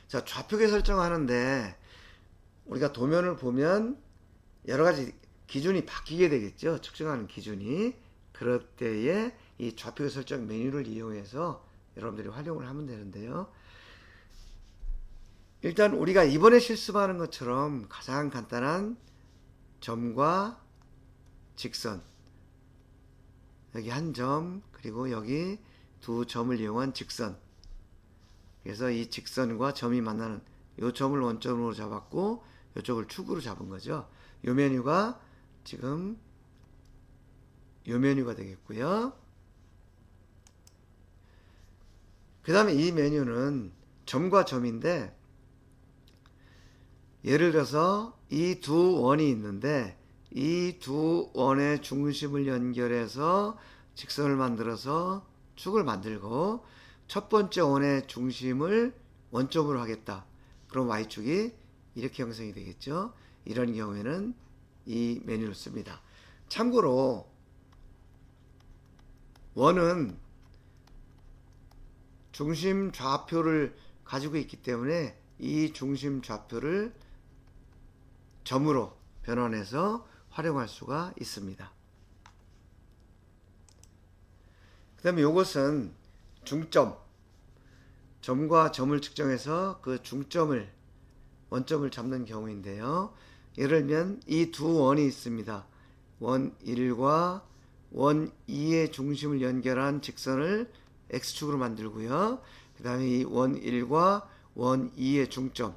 자, 좌표계 설정하는데 우리가 도면을 보면 여러 가지 기준이 바뀌게 되겠죠. 측정하는 기준이. 그럴 때에 이 좌표계 설정 메뉴를 이용해서 여러분들이 활용을 하면 되는데요. 일단 우리가 이번에 실습하는 것처럼 가장 간단한 점과 직선, 여기 한 점, 그리고 여기 두 점을 이용한 직선. 그래서 이 직선과 점이 만나는 이 점을 원점으로 잡았고 이쪽을 축으로 잡은 거죠. 이 메뉴가 지금 이 메뉴가 되겠고요. 그 다음에 이 메뉴는 점과 점인데, 예를 들어서 이 두 원이 있는데 이 두 원의 중심을 연결해서 직선을 만들어서 축을 만들고, 첫 번째 원의 중심을 원점으로 하겠다. 그럼 Y축이 이렇게 형성이 되겠죠. 이런 경우에는 이 메뉴를 씁니다. 참고로 원은 중심 좌표를 가지고 있기 때문에 이 중심 좌표를 점으로 변환해서 활용할 수가 있습니다. 그 다음에 이것은 중점, 점과 점을 측정해서 그 중점을 원점을 잡는 경우인데요. 예를 들면 이 두 원이 있습니다. 원 1과 원 2의 중심을 연결한 직선을 X축으로 만들고요. 그 다음에 이 원 1과 원 2의 중점,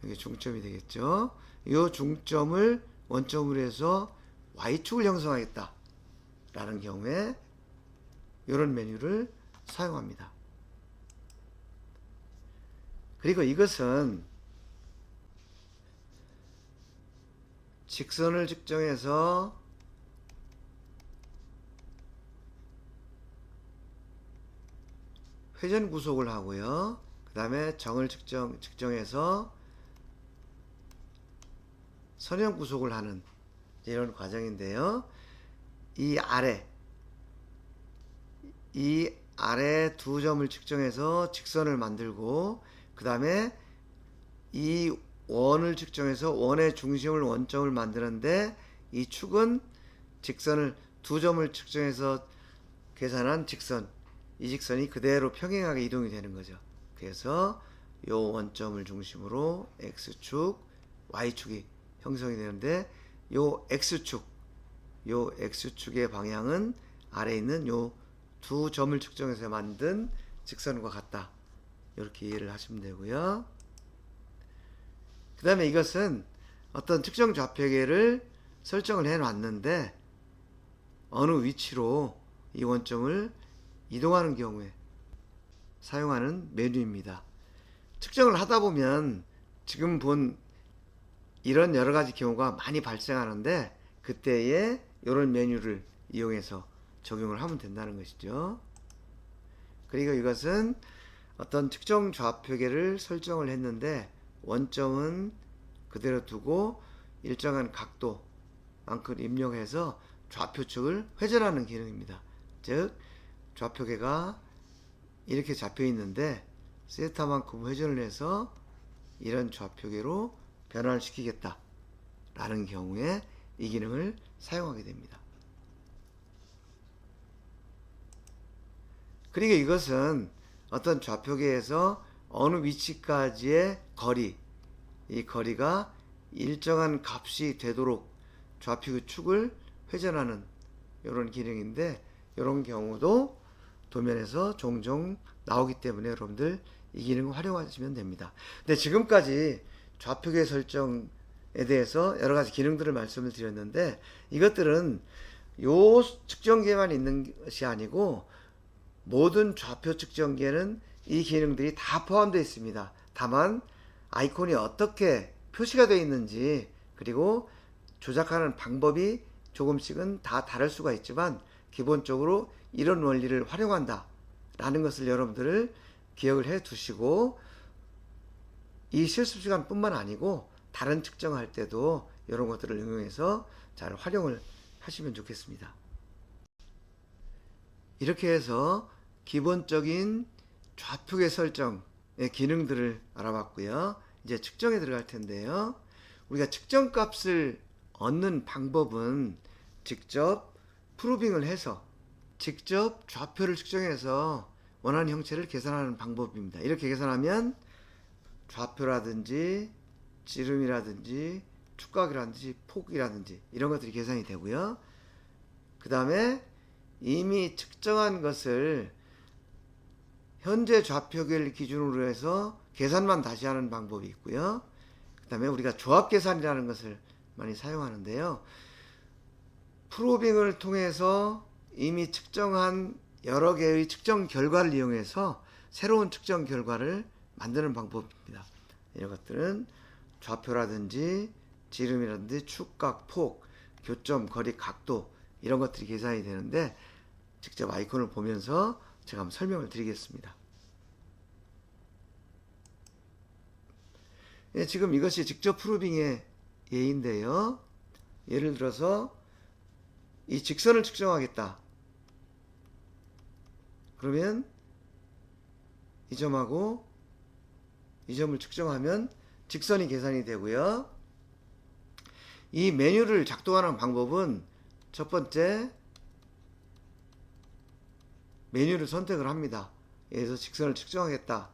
이게 중점이 되겠죠. 이 중점을 원점으로 해서 Y축을 형성하겠다 라는 경우에 이런 메뉴를 사용합니다. 그리고 이것은 직선을 측정해서 회전 구속을 하고요. 그 다음에 정을 측정해서 선형 구속을 하는 이런 과정인데요. 이 아래 두 점을 측정해서 직선을 만들고, 그 다음에 이 원을 측정해서 원의 중심을 원점을 만드는데, 이 축은 직선을 두 점을 측정해서 계산한 직선, 이 직선이 그대로 평행하게 이동이 되는 거죠. 그래서 이 원점을 중심으로 X축, Y축이 형성이 되는데, 요 X축의 방향은 아래에 있는 요 두 점을 측정해서 만든 직선과 같다. 이렇게 이해를 하시면 되고요. 그 다음에 이것은 어떤 특정 좌표계를 설정을 해 놨는데 어느 위치로 이 원점을 이동하는 경우에 사용하는 메뉴입니다. 측정을 하다 보면 지금 본 이런 여러 가지 경우가 많이 발생하는데, 그때에 이런 메뉴를 이용해서 적용을 하면 된다는 것이죠. 그리고 이것은 어떤 특정 좌표계를 설정을 했는데 원점은 그대로 두고 일정한 각도만큼 입력해서 좌표축을 회전하는 기능입니다. 즉 좌표계가 이렇게 잡혀 있는데 세타만큼 회전을 해서 이런 좌표계로 변환을 시키겠다 라는 경우에 이 기능을 사용하게 됩니다. 그리고 이것은 어떤 좌표계에서 어느 위치까지의 거리, 이 거리가 일정한 값이 되도록 좌표 축을 회전하는 이런 기능인데, 이런 경우도 도면에서 종종 나오기 때문에 여러분들 이 기능을 활용하시면 됩니다. 근데 지금까지 좌표계 설정에 대해서 여러 가지 기능들을 말씀을 드렸는데, 이것들은 요 측정기에만 있는 것이 아니고 모든 좌표 측정기에는 이 기능들이 다 포함되어 있습니다. 다만 아이콘이 어떻게 표시가 되어 있는지, 그리고 조작하는 방법이 조금씩은 다 다를 수가 있지만 기본적으로 이런 원리를 활용한다 라는 것을 여러분들을 기억을 해 두시고, 이 실습 시간 뿐만 아니고 다른 측정할 때도 이런 것들을 응용해서 잘 활용을 하시면 좋겠습니다. 이렇게 해서 기본적인 좌표계 설정의 기능들을 알아봤고요. 이제 측정에 들어갈 텐데요. 우리가 측정값을 얻는 방법은 직접 프로빙을 해서 직접 좌표를 측정해서 원하는 형체를 계산하는 방법입니다. 이렇게 계산하면 좌표라든지 지름이라든지 축각이라든지 폭이라든지 이런 것들이 계산이 되고요. 그 다음에 이미 측정한 것을 현재 좌표계를 기준으로 해서 계산만 다시 하는 방법이 있고요. 그 다음에 우리가 조합계산이라는 것을 많이 사용하는데요. 프로빙을 통해서 이미 측정한 여러 개의 측정 결과를 이용해서 새로운 측정 결과를 만드는 방법입니다. 이런 것들은 좌표라든지 지름이라든지 축각, 폭, 교점, 거리, 각도 이런 것들이 계산이 되는데 직접 아이콘을 보면서 제가 한번 설명을 드리겠습니다. 예, 지금 이것이 직접 프로빙의 예인데요. 예를 들어서 이 직선을 측정하겠다. 그러면 이 점하고 이 점을 측정하면 직선이 계산이 되고요. 이 메뉴를 작동하는 방법은 첫 번째 메뉴를 선택을 합니다. 여기서 직선을 측정하겠다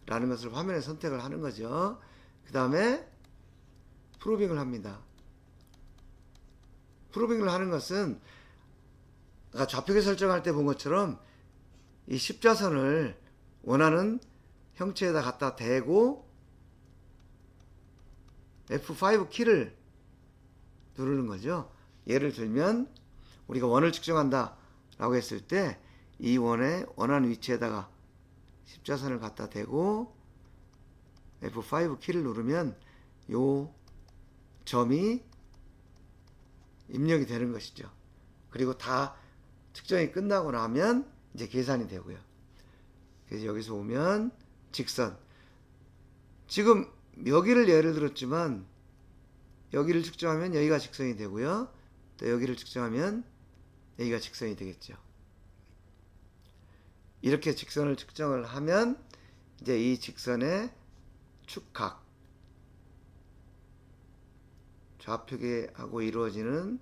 라는 것을 화면에 선택을 하는 거죠. 그 다음에 프로빙을 합니다. 프로빙을 하는 것은 아까 좌표계 설정할 때 본 것처럼 이 십자선을 원하는 형체에다 갖다 대고 F5 키를 누르는 거죠. 예를 들면 우리가 원을 측정한다 라고 했을 때 이 원의 원하는 위치에다가 십자선을 갖다 대고 F5 키를 누르면 요 점이 입력이 되는 것이죠. 그리고 다 측정이 끝나고 나면 이제 계산이 되고요. 그래서 여기서 오면 직선. 지금 여기를 예를 들었지만 여기를 측정하면 여기가 직선이 되고요. 또 여기를 측정하면 여기가 직선이 되겠죠. 이렇게 직선을 측정을 하면 이제 이 직선의 축각, 좌표계하고 이루어지는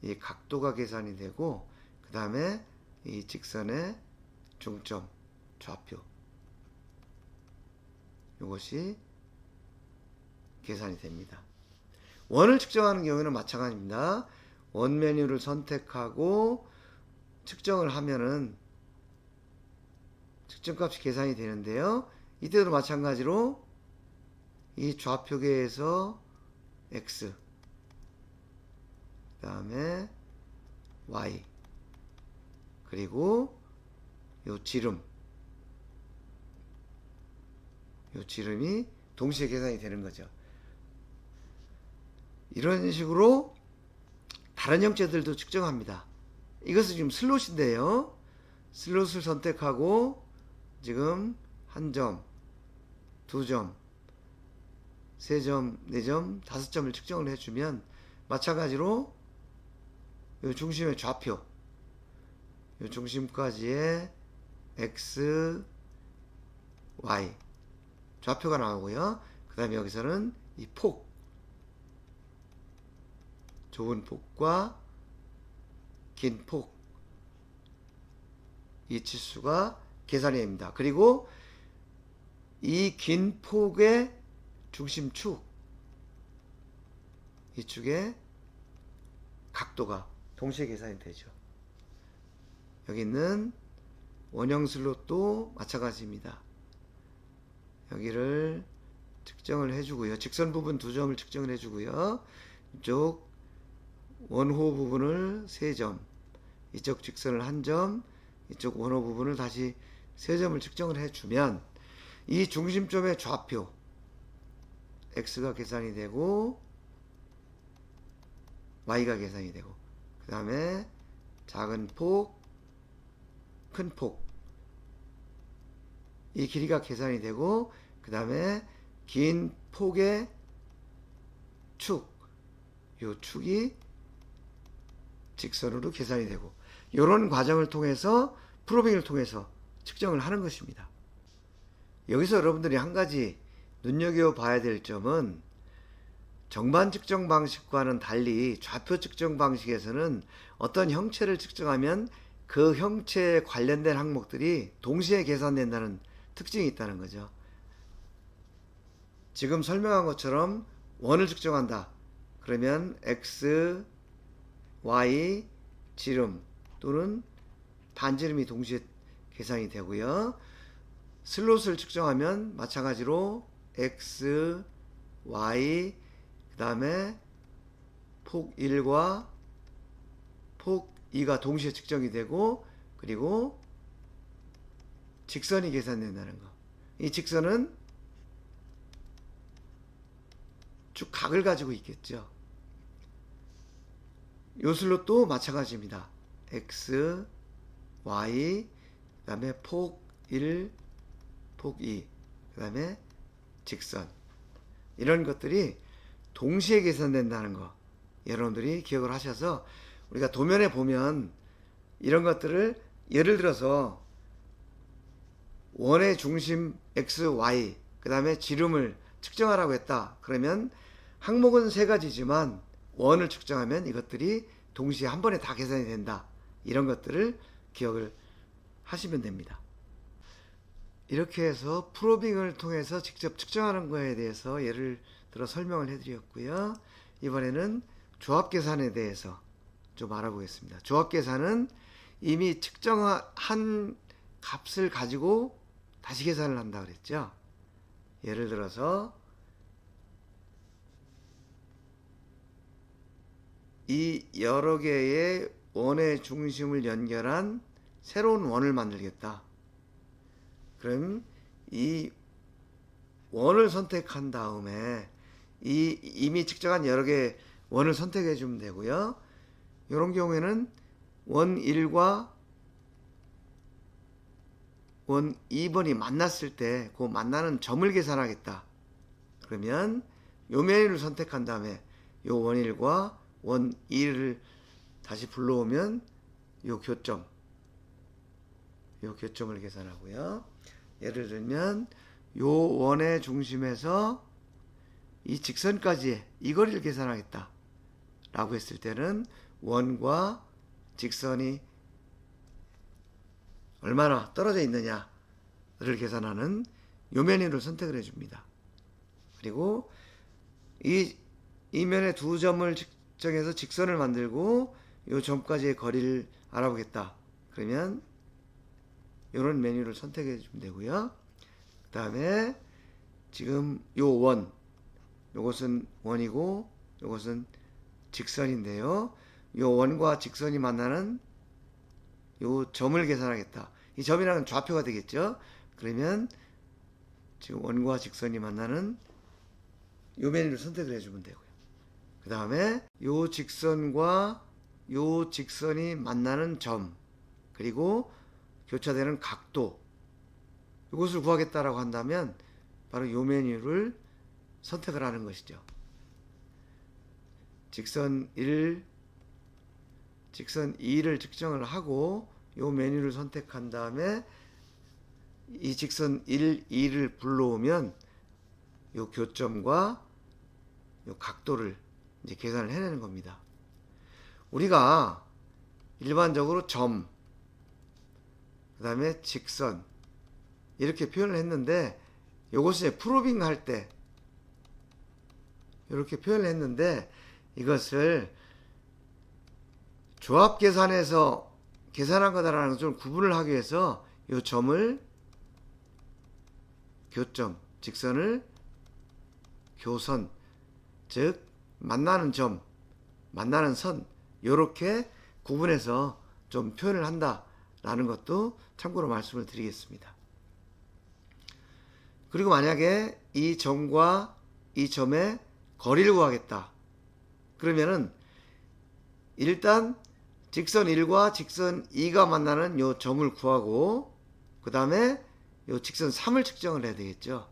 이 각도가 계산이 되고 그 다음에 이 직선의 중점, 좌표 이것이 계산이 됩니다. 원을 측정하는 경우에는 마찬가지입니다. 원 메뉴를 선택하고 측정을 하면은 측정값이 계산이 되는데요. 이때도 마찬가지로 이 좌표계에서 X 그 다음에 Y 그리고 요 지름이 동시에 계산이 되는 거죠. 이런 식으로 다른 형체들도 측정합니다. 이것은 지금 슬롯인데요. 슬롯을 선택하고 지금 한 점, 두 점, 세 점, 네 점, 다섯 점을 측정을 해주면 마찬가지로 이 중심의 좌표, 이 중심까지의 X, Y 좌표가 나오고요. 그 다음에 여기서는 이 폭, 좁은 폭과 긴 폭, 이 치수가 계산이 됩니다. 그리고 이 긴 폭의 중심축, 이 축의 각도가 동시에 계산이 되죠. 여기 있는 원형 슬롯도 마찬가지입니다. 여기를 측정을 해주고요. 직선 부분 두 점을 측정을 해주고요. 이쪽 원호 부분을 세 점, 이쪽 직선을 한 점, 이쪽 원호 부분을 다시 세 점을 측정을 해주면 이 중심점의 좌표 X가 계산이 되고 Y가 계산이 되고 그 다음에 작은 폭, 큰 폭 이 길이가 계산이 되고 그 다음에 긴 폭의 축, 요 축이 직선으로 계산이 되고 이런 과정을 통해서 프로빙을 통해서 측정을 하는 것입니다. 여기서 여러분들이 한 가지 눈여겨봐야 될 점은 정반 측정 방식과는 달리 좌표 측정 방식에서는 어떤 형체를 측정하면 그 형체에 관련된 항목들이 동시에 계산된다는 특징이 있다는 거죠. 지금 설명한 것처럼 원을 측정한다. 그러면 x, y, 지름 또는 반지름이 동시에 계산이 되고요. 슬롯을 측정하면 마찬가지로 x, y, 그 다음에 폭 1과 폭 2가 동시에 측정이 되고, 그리고 직선이 계산된다는 거. 이 직선은 쭉 각을 가지고 있겠죠. 요 슬롯도 마찬가지입니다. x, y, 그 다음에 폭 1, 폭 2, 그 다음에 직선. 이런 것들이 동시에 계산된다는 거 여러분들이 기억을 하셔서, 우리가 도면에 보면 이런 것들을 예를 들어서 원의 중심 x, y, 그 다음에 지름을 측정하라고 했다. 그러면 항목은 세 가지지만 원을 측정하면 이것들이 동시에 한 번에 다 계산이 된다. 이런 것들을 기억을 하시면 됩니다. 이렇게 해서 프로빙을 통해서 직접 측정하는 거에 대해서 예를 들어 설명을 해드렸고요. 이번에는 조합 계산에 대해서 좀 알아보겠습니다. 조합 계산은 이미 측정한 값을 가지고 다시 계산을 한다 그랬죠. 예를 들어서 이 여러 개의 원의 중심을 연결한 새로운 원을 만들겠다. 그럼 이 원을 선택한 다음에 이 이미 측정한 여러 개의 원을 선택해 주면 되고요. 이런 경우에는 원 1과 원 2번이 만났을 때 그 만나는 점을 계산하겠다. 그러면 요 메뉴를 선택한 다음에 요 원 1과 원 2를 다시 불러오면 요 교점을 계산하고요. 예를 들면 요 원의 중심에서 이 직선까지의 이 거리를 계산하겠다 라고 했을 때는 원과 직선이 얼마나 떨어져 있느냐를 계산하는 요 메뉴를 선택을 해줍니다. 그리고 이 면의 두 점을 측정해서 직선을 만들고 요 점까지의 거리를 알아보겠다. 그러면 이런 메뉴를 선택해 주면 되고요. 그 다음에 지금 요 원, 요것은 원이고 요것은 직선인데요. 요 원과 직선이 만나는 요 점을 계산하겠다. 이 점이라는 좌표가 되겠죠. 그러면 지금 원과 직선이 만나는 요 메뉴를 선택을 해주면 되고요. 그 다음에 요 직선과 요 직선이 만나는 점, 그리고 교차되는 각도, 이것을 구하겠다라고 한다면 바로 요 메뉴를 선택을 하는 것이죠. 직선 1, 직선 2를 측정을 하고 요 메뉴를 선택한 다음에 이 직선 1, 2를 불러오면 요 교점과 요 각도를 이제 계산을 해내는 겁니다. 우리가 일반적으로 점, 그 다음에 직선 이렇게 표현을 했는데, 요것을 프로빙 할 때 이렇게 표현을 했는데, 이것을 조합 계산에서 계산한 거다라는 것을 구분을 하기 위해서 요 점을 교점, 직선을 교선, 즉 만나는 점, 만나는 선, 요렇게 구분해서 좀 표현을 한다라는 것도 참고로 말씀을 드리겠습니다. 그리고 만약에 이 점과 이 점의 거리를 구하겠다. 그러면은 일단 직선 1과 직선 2가 만나는 요 점을 구하고, 그 다음에 요 직선 3을 측정을 해야 되겠죠.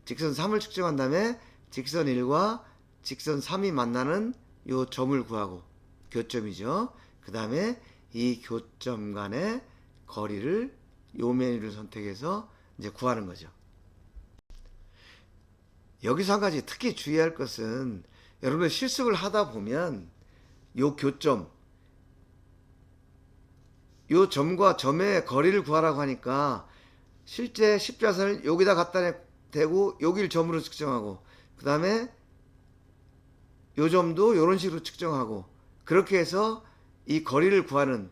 직선 3을 측정한 다음에 직선 1과 직선 3이 만나는 요 점을 구하고, 교점이죠. 그 다음에 이 교점 간의 거리를 요 메뉴를 선택해서 이제 구하는 거죠. 여기서 한 가지 특히 주의할 것은 여러분 실습을 하다 보면 요 교점, 요 점과 점의 거리를 구하라고 하니까 실제 십자선을 여기다 갖다 대고 여기를 점으로 측정하고 그 다음에 요 점도 이런 식으로 측정하고 그렇게 해서 이 거리를 구하는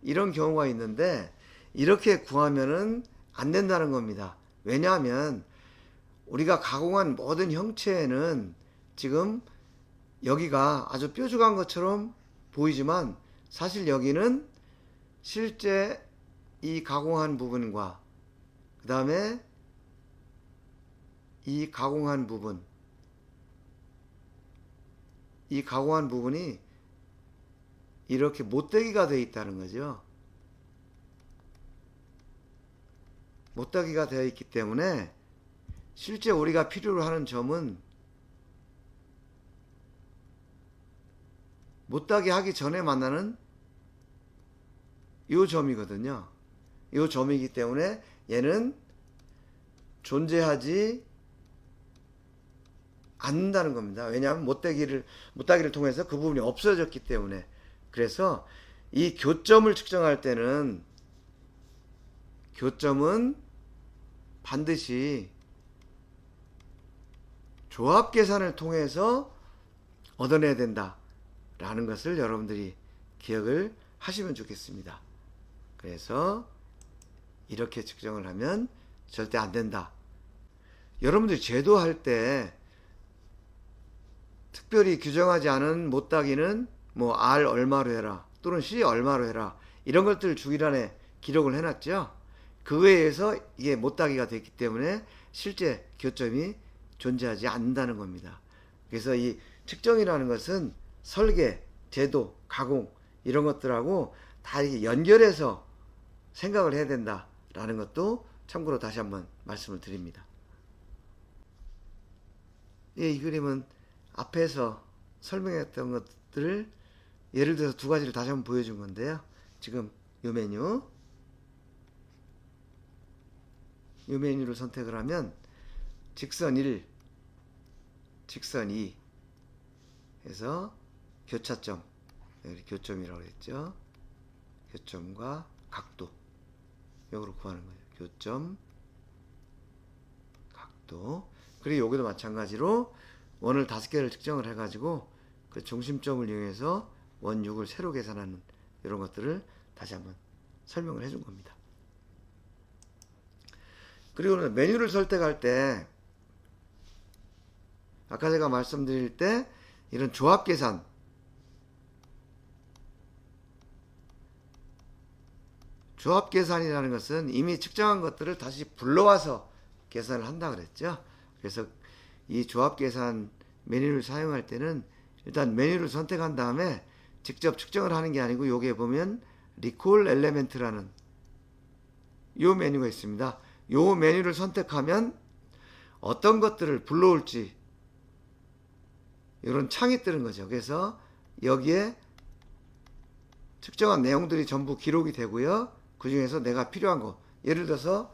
이런 경우가 있는데 이렇게 구하면은 안 된다는 겁니다. 왜냐하면 우리가 가공한 모든 형체에는 지금 여기가 아주 뾰족한 것처럼 보이지만 사실 여기는 실제 이 가공한 부분과 그 다음에 이 가공한 부분이 이렇게 못되기가 되어 있다는 거죠. 못되기가 되어 있기 때문에 실제 우리가 필요로 하는 점은 못되게 하기 전에 만나는 이 점이거든요. 이 점이기 때문에 얘는 존재하지 않는다는 겁니다. 왜냐하면 못되기를 통해서 그 부분이 없어졌기 때문에. 그래서 이 교점을 측정할 때는 교점은 반드시 조합 계산을 통해서 얻어내야 된다라는 것을 여러분들이 기억을 하시면 좋겠습니다. 그래서 이렇게 측정을 하면 절대 안 된다. 여러분들이 제도할 때 특별히 규정하지 않은 못다기는 뭐 R 얼마로 해라 또는 C 얼마로 해라 이런 것들을 주기란에 기록을 해놨죠. 그거에 의해서 이게 못다기가 됐기 때문에 실제 교점이 존재하지 않는다는 겁니다. 그래서 이 측정이라는 것은 설계, 제도, 가공 이런 것들하고 다 이렇게 연결해서 생각을 해야 된다라는 것도 참고로 다시 한번 말씀을 드립니다. 예, 이 그림은 앞에서 설명했던 것들을 예를 들어서 두 가지를 다시 한번 보여준 건데요. 지금 이 메뉴를 선택을 하면 직선 1, 직선 2 해서 교차점, 교점이라고 했죠. 교점과 각도 이거로 구하는 거예요. 교점, 각도. 그리고 여기도 마찬가지로 원을 5개를 측정을 해가지고 그 중심점을 이용해서 원 6을 세로 계산하는 이런 것들을 다시 한번 설명을 해준 겁니다. 그리고 메뉴를 선택할 때 아까 제가 말씀드릴 때 이런 조합 계산 조합 계산이라는 것은 이미 측정한 것들을 다시 불러와서 계산을 한다 그랬죠. 그래서 이 조합 계산 메뉴를 사용할 때는 일단 메뉴를 선택한 다음에 직접 측정을 하는 게 아니고 여기에 보면 리콜 엘리멘트라는 이 메뉴가 있습니다. 이 메뉴를 선택하면 어떤 것들을 불러올지 이런 창이 뜨는 거죠. 그래서 여기에 측정한 내용들이 전부 기록이 되고요. 그 중에서 내가 필요한 거 예를 들어서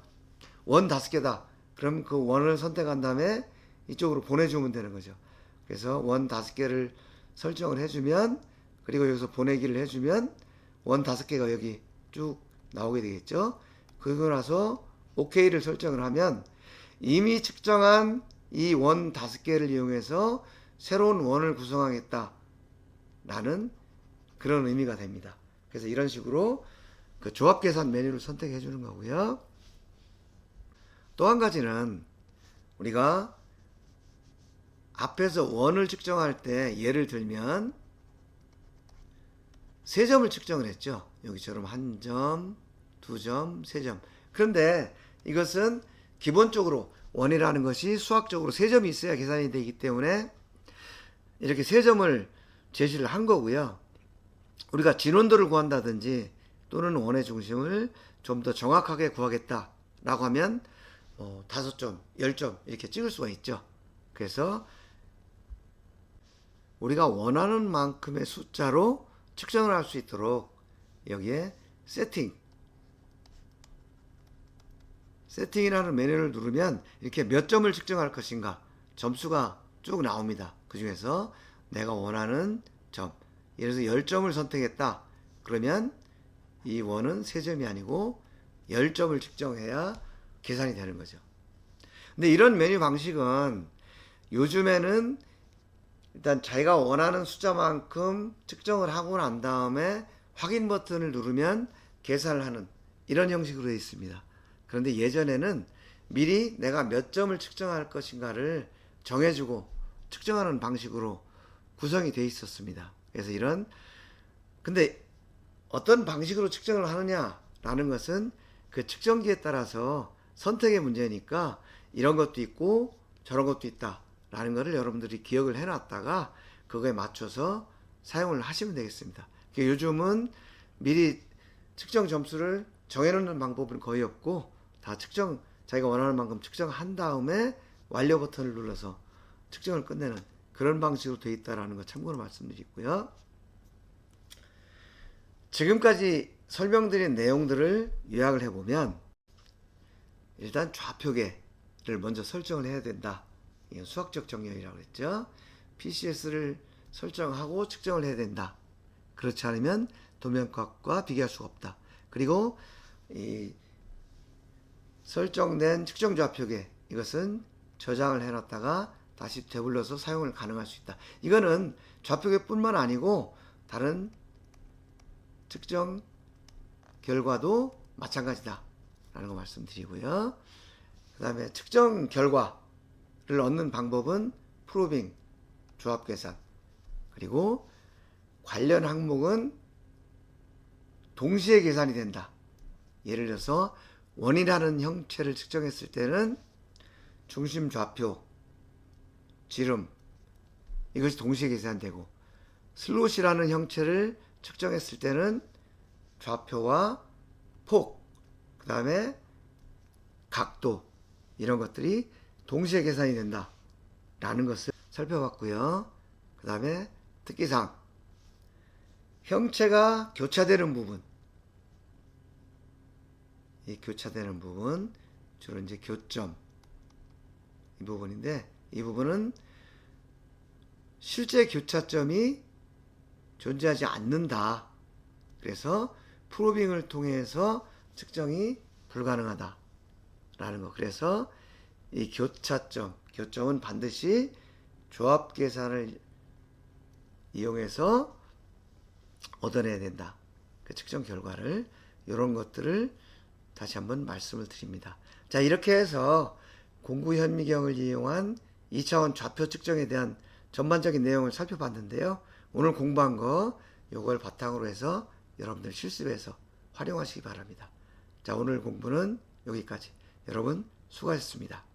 원 5개다. 그럼 그 원을 선택한 다음에 이쪽으로 보내주면 되는 거죠. 그래서 원 5개를 설정을 해주면 그리고 여기서 보내기를 해주면 원 5개가 여기 쭉 나오게 되겠죠. 그러고 나서 OK를 설정을 하면 이미 측정한 이 원 5개를 이용해서 새로운 원을 구성하겠다 라는 그런 의미가 됩니다. 그래서 이런 식으로 그 조합 계산 메뉴를 선택해 주는 거고요. 또 한 가지는 우리가 앞에서 원을 측정할 때 예를 들면 3점을 측정을 했죠. 여기처럼 1점, 2점, 3점. 그런데 이것은 기본적으로 원이라는 것이 수학적으로 3점이 있어야 계산이 되기 때문에 이렇게 3점을 제시를 한 거고요. 우리가 진원도를 구한다든지 또는 원의 중심을 좀 더 정확하게 구하겠다라고 하면 5점, 10점 이렇게 찍을 수가 있죠. 그래서 우리가 원하는 만큼의 숫자로 측정을 할 수 있도록 여기에 세팅 세팅이라는 메뉴를 누르면 이렇게 몇 점을 측정할 것인가 점수가 쭉 나옵니다. 그 중에서 내가 원하는 점, 예를 들어서 10점을 선택했다. 그러면 이 원은 3점이 아니고 10점을 측정해야 계산이 되는 거죠. 근데 이런 메뉴 방식은 요즘에는 일단 자기가 원하는 숫자만큼 측정을 하고 난 다음에 확인 버튼을 누르면 계산을 하는 이런 형식으로 되어 있습니다. 그런데 예전에는 미리 내가 몇 점을 측정할 것인가를 정해주고 측정하는 방식으로 구성이 되어 있었습니다. 그래서 근데 어떤 방식으로 측정을 하느냐라는 것은 그 측정기에 따라서 선택의 문제니까 이런 것도 있고 저런 것도 있다라는 것을 여러분들이 기억을 해놨다가 그거에 맞춰서 사용을 하시면 되겠습니다. 요즘은 미리 측정 점수를 정해놓는 방법은 거의 없고 다 자기가 원하는 만큼 측정한 다음에 완료 버튼을 눌러서 측정을 끝내는 그런 방식으로 되어 있다는 거 참고로 말씀드리고요. 지금까지 설명드린 내용들을 요약을 해보면 일단 좌표계를 먼저 설정을 해야 된다. 이건 수학적 정렬이라고 했죠. PCS를 설정하고 측정을 해야 된다. 그렇지 않으면 도면값과 비교할 수가 없다. 그리고 이 설정된 측정 좌표계 이것은 저장을 해놨다가 다시 되불러서 사용을 가능할 수 있다. 이거는 좌표계뿐만 아니고 다른 측정 결과도 마찬가지다 라는 거 말씀드리고요. 그 다음에 측정 결과를 얻는 방법은 프로빙, 조합계산, 그리고 관련 항목은 동시에 계산이 된다. 예를 들어서 원이라는 형체를 측정했을 때는 중심 좌표, 지름 이것이 동시에 계산되고 슬롯이라는 형체를 측정했을 때는 좌표와 폭, 그 다음에 각도 이런 것들이 동시에 계산이 된다 라는 것을 살펴봤고요. 그 다음에 특기사항 형체가 교차되는 부분, 이 교차되는 부분 주로 이제 교점 이 부분인데 이 부분은 실제 교차점이 존재하지 않는다. 그래서 프로빙을 통해서 측정이 불가능하다 라는 거. 그래서 이 교점은 반드시 조합 계산을 이용해서 얻어내야 된다. 그 측정 결과를 이런 것들을 다시 한번 말씀을 드립니다. 자, 이렇게 해서 공구 현미경을 이용한 2차원 좌표 측정에 대한 전반적인 내용을 살펴봤는데요. 오늘 공부한 거 이걸 바탕으로 해서 여러분들 실습해서 활용하시기 바랍니다. 자, 오늘 공부는 여기까지. 여러분 수고하셨습니다.